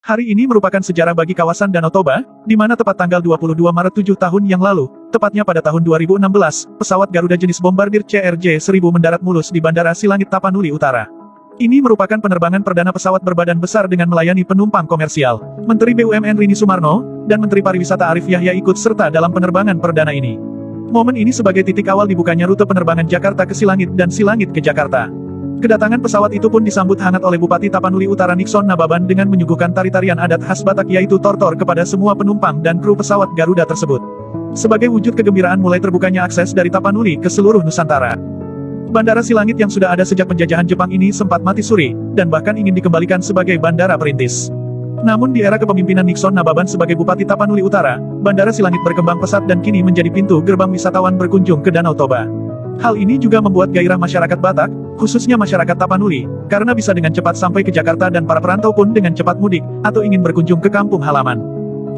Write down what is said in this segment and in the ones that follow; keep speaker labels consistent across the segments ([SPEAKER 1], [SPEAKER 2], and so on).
[SPEAKER 1] Hari ini merupakan sejarah bagi kawasan Danau Toba, di mana tepat tanggal 22 Maret 7 tahun yang lalu, tepatnya pada tahun 2016, pesawat Garuda jenis bombardir CRJ-1000 mendarat mulus di Bandara Silangit Tapanuli Utara. Ini merupakan penerbangan perdana pesawat berbadan besar dengan melayani penumpang komersial. Menteri BUMN Rini Sumarno, dan Menteri Pariwisata Arif Yahya ikut serta dalam penerbangan perdana ini. Momen ini sebagai titik awal dibukanya rute penerbangan Jakarta ke Silangit dan Silangit ke Jakarta. Kedatangan pesawat itu pun disambut hangat oleh Bupati Tapanuli Utara Nixon Nababan dengan menyuguhkan tari-tarian adat khas Batak yaitu tortor kepada semua penumpang dan kru pesawat Garuda tersebut. Sebagai wujud kegembiraan mulai terbukanya akses dari Tapanuli ke seluruh Nusantara. Bandara Silangit yang sudah ada sejak penjajahan Jepang ini sempat mati suri, dan bahkan ingin dikembalikan sebagai bandara perintis. Namun di era kepemimpinan Nixon Nababan sebagai Bupati Tapanuli Utara, Bandara Silangit berkembang pesat dan kini menjadi pintu gerbang wisatawan berkunjung ke Danau Toba. Hal ini juga membuat gairah masyarakat Batak, khususnya masyarakat Tapanuli, karena bisa dengan cepat sampai ke Jakarta dan para perantau pun dengan cepat mudik, atau ingin berkunjung ke kampung halaman.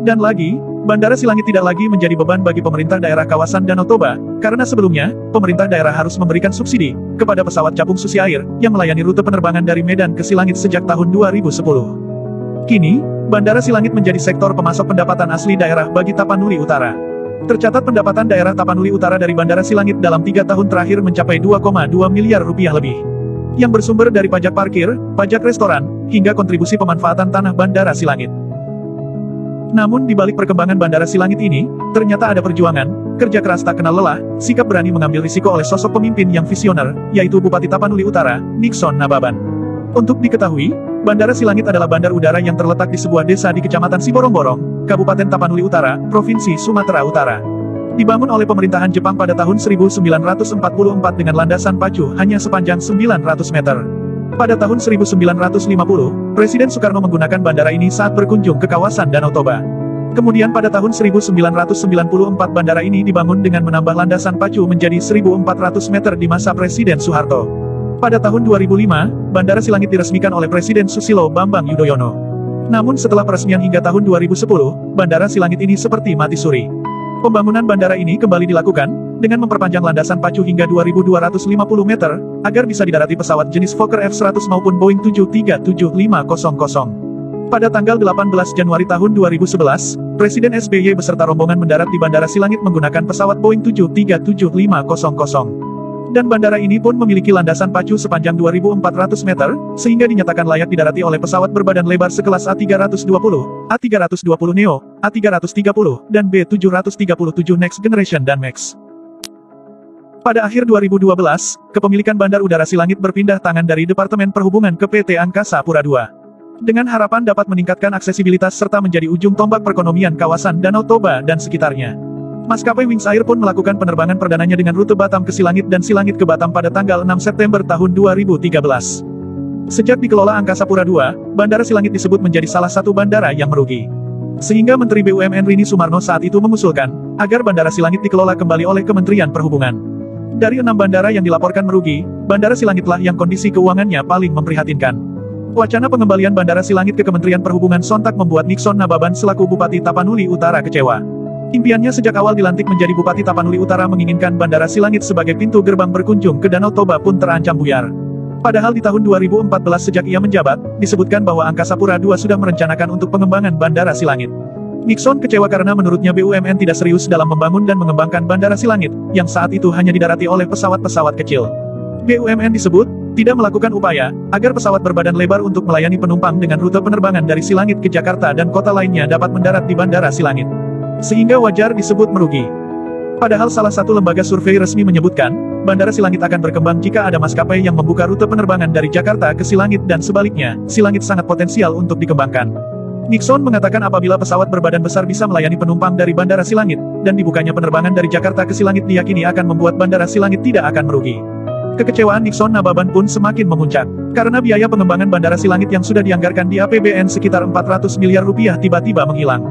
[SPEAKER 1] Dan lagi, Bandara Silangit tidak lagi menjadi beban bagi pemerintah daerah kawasan Danau Toba, karena sebelumnya, pemerintah daerah harus memberikan subsidi kepada pesawat capung Susi Air, yang melayani rute penerbangan dari Medan ke Silangit sejak tahun 2010. Kini, Bandara Silangit menjadi sektor pemasok pendapatan asli daerah bagi Tapanuli Utara. Tercatat pendapatan daerah Tapanuli Utara dari Bandara Silangit dalam 3 tahun terakhir mencapai 2,2 miliar rupiah lebih. Yang bersumber dari pajak parkir, pajak restoran, hingga kontribusi pemanfaatan tanah Bandara Silangit. Namun di balik perkembangan Bandara Silangit ini, ternyata ada perjuangan, kerja keras tak kenal lelah, sikap berani mengambil risiko oleh sosok pemimpin yang visioner, yaitu Bupati Tapanuli Utara, Nixon Nababan. Untuk diketahui, Bandara Silangit adalah bandar udara yang terletak di sebuah desa di Kecamatan Siborong-Borong, Kabupaten Tapanuli Utara, Provinsi Sumatera Utara. Dibangun oleh pemerintahan Jepang pada tahun 1944 dengan landasan pacu hanya sepanjang 900 meter. Pada tahun 1950, Presiden Soekarno menggunakan bandara ini saat berkunjung ke kawasan Danau Toba. Kemudian pada tahun 1994 bandara ini dibangun dengan menambah landasan pacu menjadi 1.400 meter di masa Presiden Soeharto. Pada tahun 2005, Bandara Silangit diresmikan oleh Presiden Susilo Bambang Yudhoyono. Namun setelah peresmian hingga tahun 2010, Bandara Silangit ini seperti mati suri. Pembangunan bandara ini kembali dilakukan, dengan memperpanjang landasan pacu hingga 2.250 meter, agar bisa didarati pesawat jenis Fokker F-100 maupun Boeing 737-500. Pada tanggal 18 Januari tahun 2011, Presiden SBY beserta rombongan mendarat di Bandara Silangit menggunakan pesawat Boeing 737-500. Dan bandara ini pun memiliki landasan pacu sepanjang 2.400 meter, sehingga dinyatakan layak didarati oleh pesawat berbadan lebar sekelas A320, A320 Neo, A330, dan B737 Next Generation dan Max. Pada akhir 2012, kepemilikan Bandar Udara Silangit berpindah tangan dari Departemen Perhubungan ke PT Angkasa Pura II. Dengan harapan dapat meningkatkan aksesibilitas serta menjadi ujung tombak perekonomian kawasan Danau Toba dan sekitarnya. Maskapai Wings Air pun melakukan penerbangan perdananya dengan rute Batam ke Silangit dan Silangit ke Batam pada tanggal 6 September tahun 2013. Sejak dikelola Angkasa Pura II, Bandara Silangit disebut menjadi salah satu bandara yang merugi. Sehingga Menteri BUMN Rini Sumarno saat itu mengusulkan, agar Bandara Silangit dikelola kembali oleh Kementerian Perhubungan. Dari 6 bandara yang dilaporkan merugi, Bandara Silangitlah yang kondisi keuangannya paling memprihatinkan. Wacana pengembalian Bandara Silangit ke Kementerian Perhubungan sontak membuat Nixon Nababan selaku Bupati Tapanuli Utara kecewa. Impiannya sejak awal dilantik menjadi Bupati Tapanuli Utara menginginkan Bandara Silangit sebagai pintu gerbang berkunjung ke Danau Toba pun terancam buyar. Padahal di tahun 2014 sejak ia menjabat, disebutkan bahwa Angkasa Pura II sudah merencanakan untuk pengembangan Bandara Silangit. Nixon kecewa karena menurutnya BUMN tidak serius dalam membangun dan mengembangkan Bandara Silangit, yang saat itu hanya didarati oleh pesawat-pesawat kecil. BUMN disebut, tidak melakukan upaya, agar pesawat berbadan lebar untuk melayani penumpang dengan rute penerbangan dari Silangit ke Jakarta dan kota lainnya dapat mendarat di Bandara Silangit. Sehingga wajar disebut merugi. Padahal salah satu lembaga survei resmi menyebutkan, Bandara Silangit akan berkembang jika ada maskapai yang membuka rute penerbangan dari Jakarta ke Silangit dan sebaliknya, Silangit sangat potensial untuk dikembangkan. Nixon mengatakan apabila pesawat berbadan besar bisa melayani penumpang dari Bandara Silangit, dan dibukanya penerbangan dari Jakarta ke Silangit diyakini akan membuat Bandara Silangit tidak akan merugi. Kekecewaan Nixon Nababan pun semakin memuncak, karena biaya pengembangan Bandara Silangit yang sudah dianggarkan di APBN sekitar 400 miliar rupiah tiba-tiba menghilang.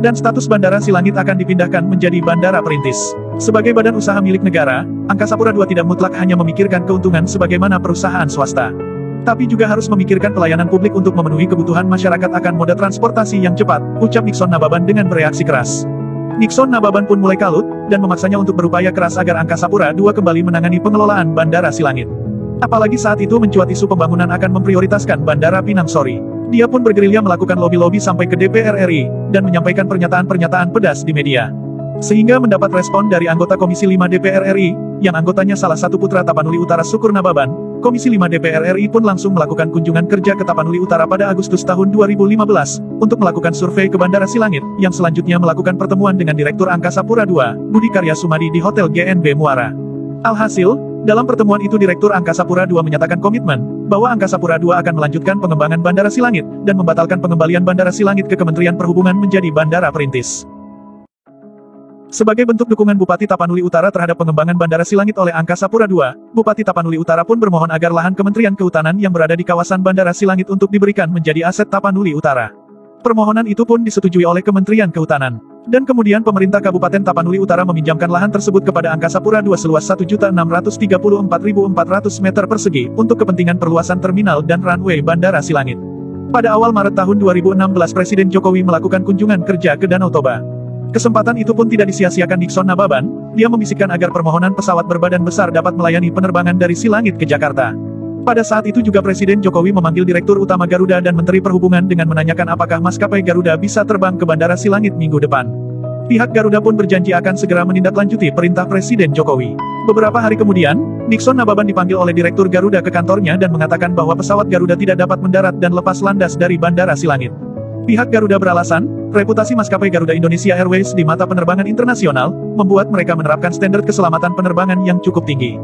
[SPEAKER 1] Dan status Bandara Silangit akan dipindahkan menjadi bandara perintis. Sebagai badan usaha milik negara, Angkasa Pura II tidak mutlak hanya memikirkan keuntungan sebagaimana perusahaan swasta. Tapi juga harus memikirkan pelayanan publik untuk memenuhi kebutuhan masyarakat akan moda transportasi yang cepat, ucap Nixon Nababan dengan bereaksi keras. Nixon Nababan pun mulai kalut, dan memaksanya untuk berupaya keras agar Angkasa Pura II kembali menangani pengelolaan Bandara Silangit. Apalagi saat itu mencuat isu pembangunan akan memprioritaskan Bandara Pinang Sori. Dia pun bergerilya melakukan lobi-lobi sampai ke DPR RI, dan menyampaikan pernyataan-pernyataan pedas di media. Sehingga mendapat respon dari anggota Komisi 5 DPR RI, yang anggotanya salah satu putra Tapanuli Utara Syukur Nababan. Komisi 5 DPR RI pun langsung melakukan kunjungan kerja ke Tapanuli Utara pada Agustus tahun 2015, untuk melakukan survei ke Bandara Silangit, yang selanjutnya melakukan pertemuan dengan Direktur Angkasa Pura II, Budi Karya Sumadi di Hotel GNB Muara. Alhasil, dalam pertemuan itu Direktur Angkasa Pura II menyatakan komitmen, bahwa Angkasa Pura II akan melanjutkan pengembangan Bandara Silangit, dan membatalkan pengembalian Bandara Silangit ke Kementerian Perhubungan menjadi Bandara Perintis. Sebagai bentuk dukungan Bupati Tapanuli Utara terhadap pengembangan Bandara Silangit oleh Angkasa Pura II, Bupati Tapanuli Utara pun bermohon agar lahan Kementerian Kehutanan yang berada di kawasan Bandara Silangit untuk diberikan menjadi aset Tapanuli Utara. Permohonan itu pun disetujui oleh Kementerian Kehutanan. Dan kemudian pemerintah Kabupaten Tapanuli Utara meminjamkan lahan tersebut kepada Angkasa Pura II seluas 1.634.400 meter persegi, untuk kepentingan perluasan terminal dan runway Bandara Silangit. Pada awal Maret tahun 2016 Presiden Jokowi melakukan kunjungan kerja ke Danau Toba. Kesempatan itu pun tidak disia-siakan Nixon Nababan, dia membisikkan agar permohonan pesawat berbadan besar dapat melayani penerbangan dari Silangit ke Jakarta. Pada saat itu juga Presiden Jokowi memanggil Direktur Utama Garuda dan Menteri Perhubungan dengan menanyakan apakah maskapai Garuda bisa terbang ke Bandara Silangit minggu depan. Pihak Garuda pun berjanji akan segera menindaklanjuti perintah Presiden Jokowi. Beberapa hari kemudian, Nixon Nababan dipanggil oleh Direktur Garuda ke kantornya dan mengatakan bahwa pesawat Garuda tidak dapat mendarat dan lepas landas dari Bandara Silangit. Pihak Garuda beralasan, reputasi maskapai Garuda Indonesia Airways di mata penerbangan internasional, membuat mereka menerapkan standar keselamatan penerbangan yang cukup tinggi.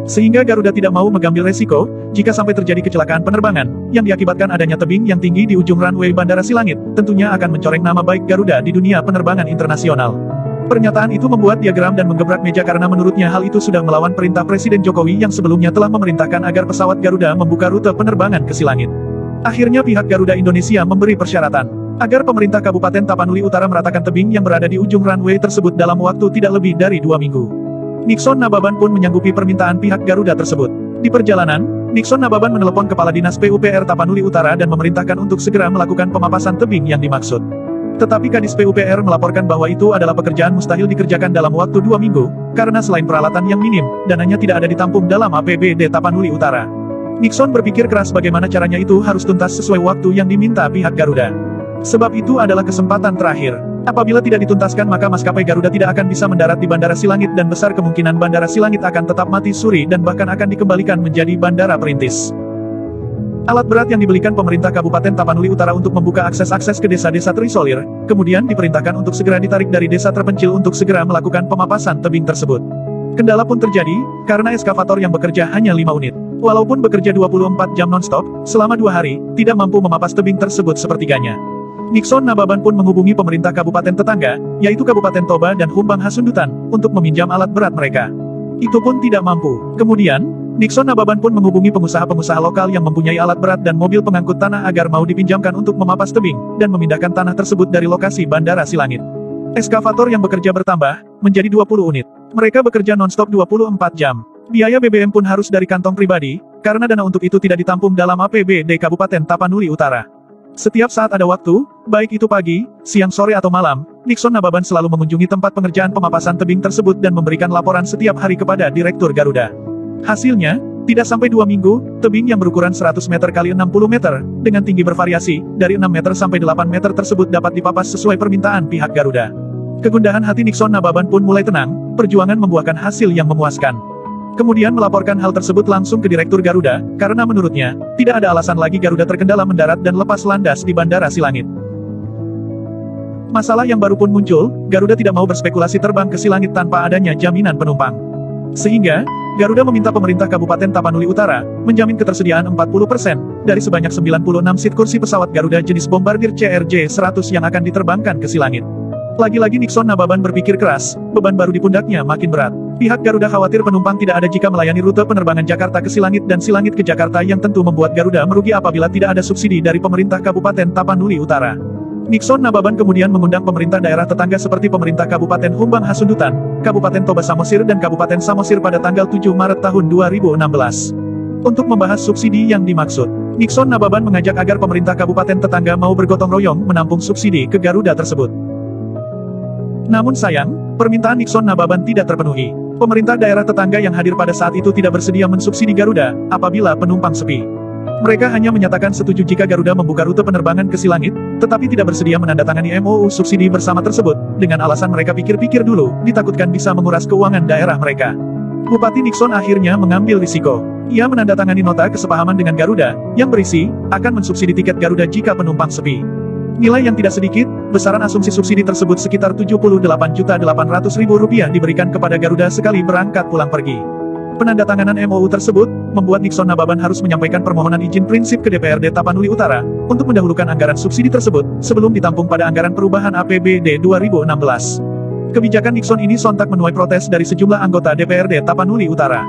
[SPEAKER 1] Sehingga Garuda tidak mau mengambil resiko, jika sampai terjadi kecelakaan penerbangan, yang diakibatkan adanya tebing yang tinggi di ujung runway Bandara Silangit, tentunya akan mencoreng nama baik Garuda di dunia penerbangan internasional. Pernyataan itu membuat dia geram dan menggebrak meja karena menurutnya hal itu sudah melawan perintah Presiden Jokowi yang sebelumnya telah memerintahkan agar pesawat Garuda membuka rute penerbangan ke Silangit. Akhirnya pihak Garuda Indonesia memberi persyaratan, agar pemerintah Kabupaten Tapanuli Utara meratakan tebing yang berada di ujung runway tersebut dalam waktu tidak lebih dari 2 minggu. Nixon Nababan pun menyanggupi permintaan pihak Garuda tersebut. Di perjalanan, Nixon Nababan menelepon Kepala Dinas PUPR Tapanuli Utara dan memerintahkan untuk segera melakukan pemapasan tebing yang dimaksud. Tetapi Kadis PUPR melaporkan bahwa itu adalah pekerjaan mustahil dikerjakan dalam waktu 2 minggu, karena selain peralatan yang minim, dananya tidak ada ditampung dalam APBD Tapanuli Utara. Nixon berpikir keras bagaimana caranya itu harus tuntas sesuai waktu yang diminta pihak Garuda. Sebab itu adalah kesempatan terakhir. Apabila tidak dituntaskan maka maskapai Garuda tidak akan bisa mendarat di Bandara Silangit dan besar kemungkinan Bandara Silangit akan tetap mati suri dan bahkan akan dikembalikan menjadi Bandara Perintis. Alat berat yang dibelikan pemerintah Kabupaten Tapanuli Utara untuk membuka akses-akses ke desa-desa terisolir, kemudian diperintahkan untuk segera ditarik dari desa terpencil untuk segera melakukan pemapasan tebing tersebut. Kendala pun terjadi, karena eskavator yang bekerja hanya 5 unit. Walaupun bekerja 24 jam non-stop, selama 2 hari, tidak mampu memapas tebing tersebut sepertiganya. Nixon Nababan pun menghubungi pemerintah kabupaten tetangga, yaitu Kabupaten Toba dan Humbang Hasundutan, untuk meminjam alat berat mereka. Itu pun tidak mampu. Kemudian, Nixon Nababan pun menghubungi pengusaha-pengusaha lokal yang mempunyai alat berat dan mobil pengangkut tanah agar mau dipinjamkan untuk memapas tebing, dan memindahkan tanah tersebut dari lokasi Bandara Silangit. Eskavator yang bekerja bertambah, menjadi 20 unit. Mereka bekerja non-stop 24 jam. Biaya BBM pun harus dari kantong pribadi, karena dana untuk itu tidak ditampung dalam APBD Kabupaten Tapanuli Utara. Setiap saat ada waktu, baik itu pagi, siang, sore atau malam, Nixon Nababan selalu mengunjungi tempat pengerjaan pemapasan tebing tersebut dan memberikan laporan setiap hari kepada Direktur Garuda. Hasilnya, tidak sampai 2 minggu, tebing yang berukuran 100 meter kali 60 meter, dengan tinggi bervariasi, dari 6 meter sampai 8 meter tersebut dapat dipapas sesuai permintaan pihak Garuda. Kegundahan hati Nixon Nababan pun mulai tenang, perjuangan membuahkan hasil yang memuaskan. Kemudian melaporkan hal tersebut langsung ke Direktur Garuda, karena menurutnya, tidak ada alasan lagi Garuda terkendala mendarat dan lepas landas di Bandara Silangit. Masalah yang baru pun muncul, Garuda tidak mau berspekulasi terbang ke Silangit tanpa adanya jaminan penumpang. Sehingga, Garuda meminta pemerintah Kabupaten Tapanuli Utara, menjamin ketersediaan 40% dari sebanyak 96 seat kursi pesawat Garuda jenis Bombardier CRJ-100 yang akan diterbangkan ke Silangit. Lagi-lagi Nixon Nababan berpikir keras, beban baru di pundaknya makin berat. Pihak Garuda khawatir penumpang tidak ada jika melayani rute penerbangan Jakarta ke Silangit dan Silangit ke Jakarta yang tentu membuat Garuda merugi apabila tidak ada subsidi dari pemerintah Kabupaten Tapanuli Utara. Nixon Nababan kemudian mengundang pemerintah daerah tetangga seperti pemerintah Kabupaten Humbang Hasundutan, Kabupaten Toba Samosir dan Kabupaten Samosir pada tanggal 7 Maret tahun 2016. Untuk membahas subsidi yang dimaksud, Nixon Nababan mengajak agar pemerintah kabupaten tetangga mau bergotong royong menampung subsidi ke Garuda tersebut. Namun sayang, permintaan Nixon Nababan tidak terpenuhi. Pemerintah daerah tetangga yang hadir pada saat itu tidak bersedia mensubsidi Garuda, apabila penumpang sepi. Mereka hanya menyatakan setuju jika Garuda membuka rute penerbangan ke Silangit, tetapi tidak bersedia menandatangani MOU subsidi bersama tersebut, dengan alasan mereka pikir-pikir dulu, ditakutkan bisa menguras keuangan daerah mereka. Bupati Nixon akhirnya mengambil risiko. Ia menandatangani nota kesepahaman dengan Garuda, yang berisi, akan mensubsidi tiket Garuda jika penumpang sepi. Nilai yang tidak sedikit, besaran asumsi subsidi tersebut sekitar Rp78.800.000 diberikan kepada Garuda sekali berangkat pulang pergi. Penandatanganan MOU tersebut, membuat Nixon Nababan harus menyampaikan permohonan izin prinsip ke DPRD Tapanuli Utara, untuk mendahulukan anggaran subsidi tersebut, sebelum ditampung pada anggaran perubahan APBD 2016. Kebijakan Nixon ini sontak menuai protes dari sejumlah anggota DPRD Tapanuli Utara.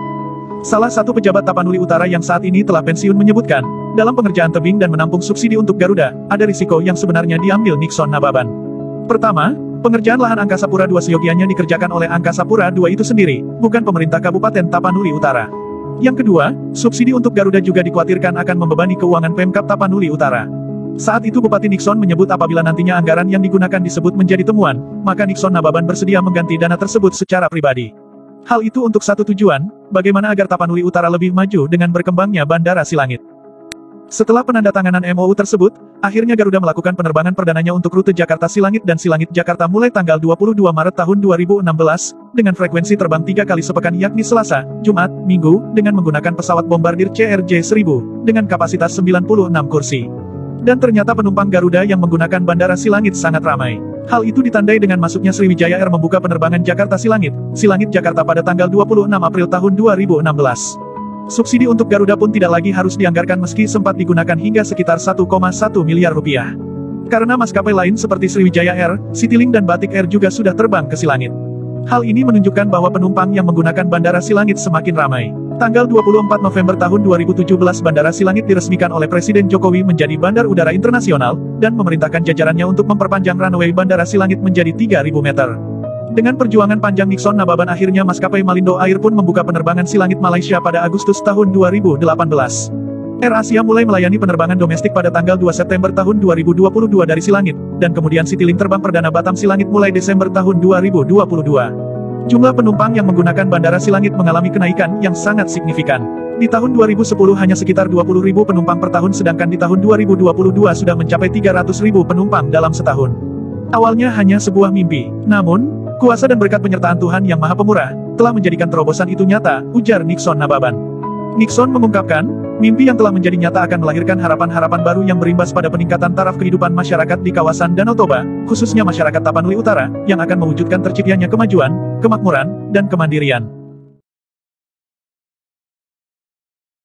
[SPEAKER 1] Salah satu pejabat Tapanuli Utara yang saat ini telah pensiun menyebutkan, dalam pengerjaan tebing dan menampung subsidi untuk Garuda, ada risiko yang sebenarnya diambil Nixon Nababan. Pertama, pengerjaan lahan Angkasa Pura II seyogianya dikerjakan oleh Angkasa Pura II itu sendiri, bukan pemerintah Kabupaten Tapanuli Utara. Yang kedua, subsidi untuk Garuda juga dikhawatirkan akan membebani keuangan Pemkab Tapanuli Utara. Saat itu Bupati Nixon menyebut apabila nantinya anggaran yang digunakan disebut menjadi temuan, maka Nixon Nababan bersedia mengganti dana tersebut secara pribadi. Hal itu untuk satu tujuan, bagaimana agar Tapanuli Utara lebih maju dengan berkembangnya Bandara Silangit. Setelah penandatanganan MOU tersebut, akhirnya Garuda melakukan penerbangan perdananya untuk rute Jakarta Silangit dan Silangit Jakarta mulai tanggal 22 Maret tahun 2016, dengan frekuensi terbang 3 kali sepekan yakni Selasa, Jumat, Minggu, dengan menggunakan pesawat Bombardier CRJ-1000, dengan kapasitas 96 kursi. Dan ternyata penumpang Garuda yang menggunakan Bandara Silangit sangat ramai. Hal itu ditandai dengan masuknya Sriwijaya Air membuka penerbangan Jakarta Silangit, Silangit Jakarta pada tanggal 26 April tahun 2016. Subsidi untuk Garuda pun tidak lagi harus dianggarkan meski sempat digunakan hingga sekitar 1,1 miliar rupiah. Karena maskapai lain seperti Sriwijaya Air, Citylink dan Batik Air juga sudah terbang ke Silangit. Hal ini menunjukkan bahwa penumpang yang menggunakan Bandara Silangit semakin ramai. Tanggal 24 November tahun 2017 Bandara Silangit diresmikan oleh Presiden Jokowi menjadi Bandar Udara Internasional, dan memerintahkan jajarannya untuk memperpanjang runway Bandara Silangit menjadi 3.000 meter. Dengan perjuangan panjang Nixon Nababan akhirnya maskapai Malindo Air pun membuka penerbangan Silangit Malaysia pada Agustus tahun 2018. Air Asia mulai melayani penerbangan domestik pada tanggal 2 September tahun 2022 dari Silangit, dan kemudian Citylink terbang perdana Batam Silangit mulai Desember tahun 2022. Jumlah penumpang yang menggunakan Bandara Silangit mengalami kenaikan yang sangat signifikan. Di tahun 2010 hanya sekitar 20.000 penumpang per tahun sedangkan di tahun 2022 sudah mencapai 300.000 penumpang dalam setahun. Awalnya hanya sebuah mimpi, namun, kuasa dan berkat penyertaan Tuhan Yang Maha Pemurah, telah menjadikan terobosan itu nyata, ujar Nixon Nababan. Nixon mengungkapkan, mimpi yang telah menjadi nyata akan melahirkan harapan-harapan baru yang berimbas pada peningkatan taraf kehidupan masyarakat di kawasan Danau Toba, khususnya masyarakat Tapanuli Utara, yang akan mewujudkan terciptanya kemajuan, kemakmuran, dan kemandirian.